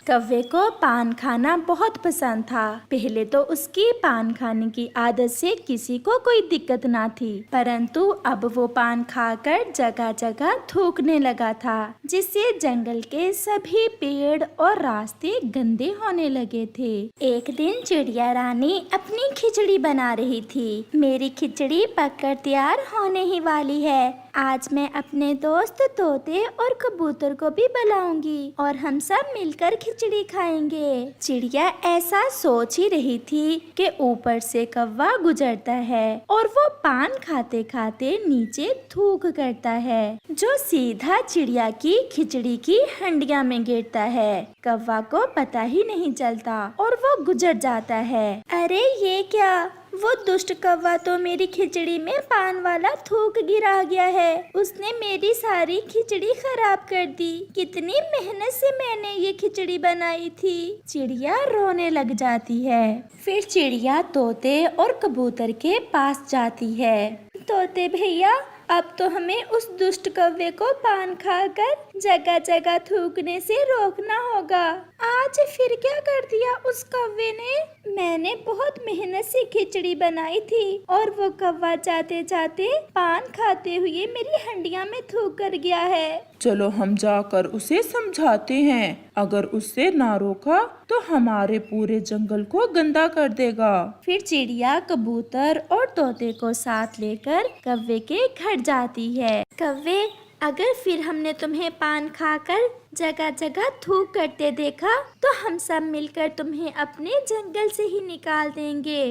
कव्वे को पान खाना बहुत पसंद था। पहले तो उसकी पान खाने की आदत से किसी को कोई दिक्कत ना थी, परंतु अब वो पान खाकर जगह जगह थूकने लगा था, जिससे जंगल के सभी पेड़ और रास्ते गंदे होने लगे थे। एक दिन चिड़िया रानी अपनी खिचड़ी बना रही थी। मेरी खिचड़ी पककर तैयार होने ही वाली है। आज मैं अपने दोस्त तोते और कबूतर को भी बुलाऊंगी और हम सब मिलकर खिचड़ी खाएंगे। चिड़िया ऐसा सोच ही रही थी कि ऊपर से कौवा गुजरता है और वो पान खाते खाते नीचे थूक करता है, जो सीधा चिड़िया की खिचड़ी की हंडिया में गिरता है। कौवा को पता ही नहीं चलता और वो गुजर जाता है। अरे ये क्या, वो दुष्ट कौवा तो मेरी खिचड़ी में पान वाला थूक गिरा गया है। उसने मेरी सारी खिचड़ी खराब कर दी। कितनी मेहनत से मैंने ये खिचड़ी बनाई थी। चिड़िया रोने लग जाती है। फिर चिड़िया तोते और कबूतर के पास जाती है। तोते भैया, अब तो हमें उस दुष्ट कौवे को पान खाकर जगह जगह थूकने से रोकना होगा। आज फिर क्या कर दिया उस कौवे ने? मैंने बहुत मेहनत से खिचड़ी बनाई थी और वो कौवा जाते जाते पान खाते हुए मेरी हंडिया में थूक कर गया है। चलो हम जाकर उसे समझाते हैं। अगर उससे ना रोका तो हमारे पूरे जंगल को गंदा कर देगा। फिर चिड़िया कबूतर और तोते को साथ लेकर कौवे के घर जाती है। कौवे, अगर फिर हमने तुम्हें पान खाकर जगह जगह थूक करते देखा तो हम सब मिलकर तुम्हें अपने जंगल से ही निकाल देंगे।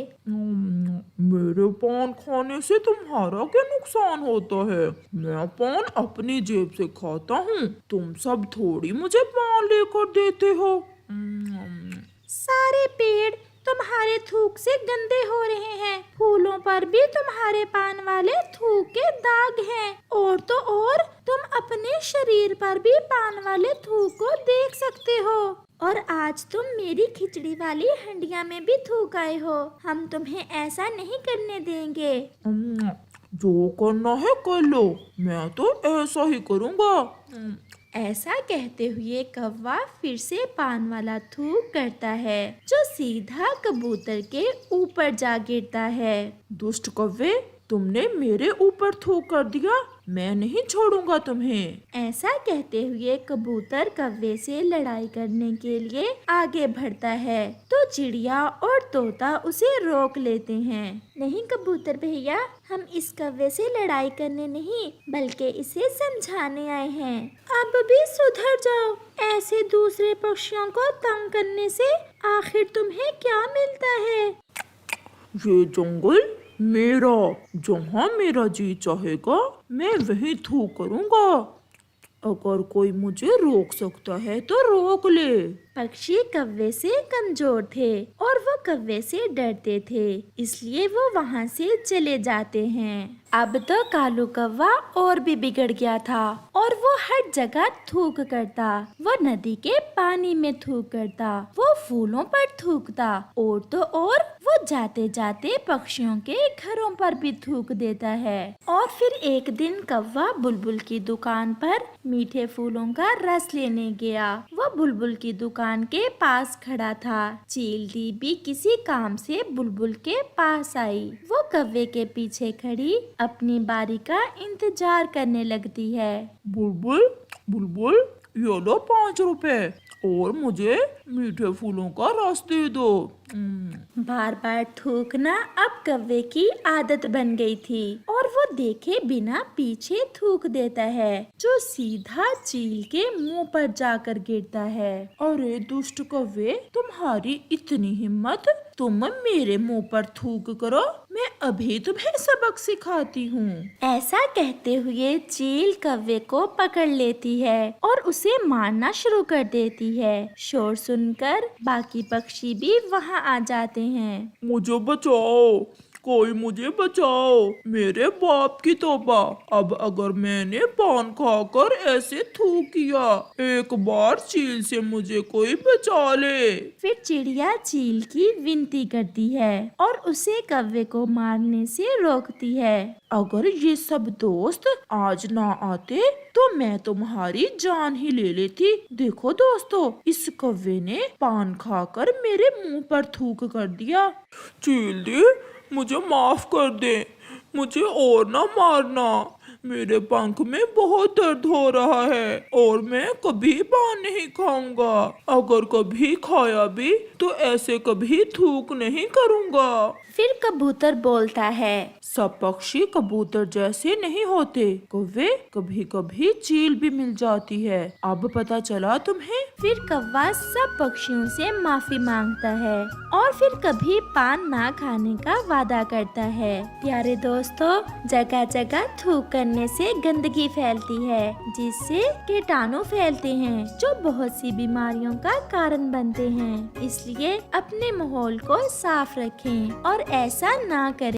मेरे पान खाने से तुम्हारा क्या नुकसान होता है? मैं पान अपनी जेब से खाता हूँ, तुम सब थोड़ी मुझे पान लेकर देते हो। सारे पेड़ तुम्हारे थूक से गंदे हो रहे हैं। फूलों पर भी तुम्हारे पान वाले थूक के दाग हैं। और तो और तुम अपने शरीर पर भी पान वाले थूक को देख सकते हो। और आज तुम मेरी खिचड़ी वाली हंडिया में भी थूक आए हो। हम तुम्हें ऐसा नहीं करने देंगे। जो करना है कर लो, मैं तो ऐसा ही करूँगा। ऐसा कहते हुए कौवा फिर से पान वाला थूक करता है, जो सीधा कबूतर के ऊपर जा गिरता है। दुष्ट कौवे, तुमने मेरे ऊपर थूक कर दिया, मैं नहीं छोड़ूंगा तुम्हें। ऐसा कहते हुए कबूतर कौवे से लड़ाई करने के लिए आगे बढ़ता है, तो चिड़िया और तोता उसे रोक लेते हैं। नहीं कबूतर भैया, हम इस कौवे से लड़ाई करने नहीं बल्कि इसे समझाने आए हैं। अब भी सुधर जाओ। ऐसे दूसरे पक्षियों को तंग करने से आखिर तुम्हें क्या मिलता है? ये जंगल मेरा, जहाँ मेरा जी चाहेगा मैं वहीं थूक करूँगा। अगर कोई मुझे रोक सकता है तो रोक ले। पक्षी कौवे से कमजोर थे और वो कौवे से डरते थे, इसलिए वो वहाँ से चले जाते हैं। अब तो कालू कौवा और भी बिगड़ गया था और वो हर जगह थूक करता। वो नदी के पानी में थूक करता, वो फूलों पर थूकता और तो और वो जाते जाते पक्षियों के घरों पर भी थूक देता है। और फिर एक दिन कौवा बुलबुल की दुकान पर मीठे फूलों का रस लेने गया। वो बुलबुल की दुकान के पास खड़ा था। चील भी किसी काम से बुलबुल के पास आई। वो कौवे के पीछे खड़ी अपनी बारी का इंतजार करने लगती है। बुलबुल, बुलबुल, ये लो 5 रुपए और मुझे मीठे फूलों का रस दे दो। बार बार थूकना अब कौवे की आदत बन गई थी और वो देखे बिना पीछे थूक देता है, जो सीधा चील के मुंह पर जाकर गिरता है। अरे दुष्ट कौवे, तुम्हारी इतनी हिम्मत, तुम मेरे मुंह पर थूक करो, मैं अभी तुम्हें सबक सिखाती हूँ। ऐसा कहते हुए चील कौवे को पकड़ लेती है और उसे मारना शुरू कर देती है। शोर सुनकर बाकी पक्षी भी वहाँ आ जाते हैं। मुझे बचाओ, कोई मुझे बचाओ, मेरे बाप की तौबा। अब अगर मैंने पान खाकर ऐसे थूक किया, एक बार चील से मुझे कोई बचा ले। फिर चिड़िया चील की विनती करती है और उसे कौवे को मारने से रोकती है। अगर ये सब दोस्त आज ना आते तो मैं तुम्हारी जान ही ले लेती। देखो दोस्तों, इस कौवे ने पान खाकर मेरे मुंह पर थूक कर दिया। चील दी, मुझे माफ कर दे, मुझे और ना मारना। मेरे पंख में बहुत दर्द हो रहा है और मैं कभी पान नहीं खाऊंगा। अगर कभी खाया भी तो ऐसे कभी थूक नहीं करूंगा। फिर कबूतर बोलता है, सब पक्षी कबूतर जैसे नहीं होते कौवे, कभी कभी चील भी मिल जाती है। अब पता चला तुम्हें? फिर कौवा सब पक्षियों से माफी मांगता है और फिर कभी पान ना खाने का वादा करता है। प्यारे दोस्तों, जगह जगह थूक करने से गंदगी फैलती है, जिससे कीटाणु फैलते हैं जो बहुत सी बीमारियों का कारण बनते हैं। इसलिए अपने माहौल को साफ रखें और ऐसा ना करें।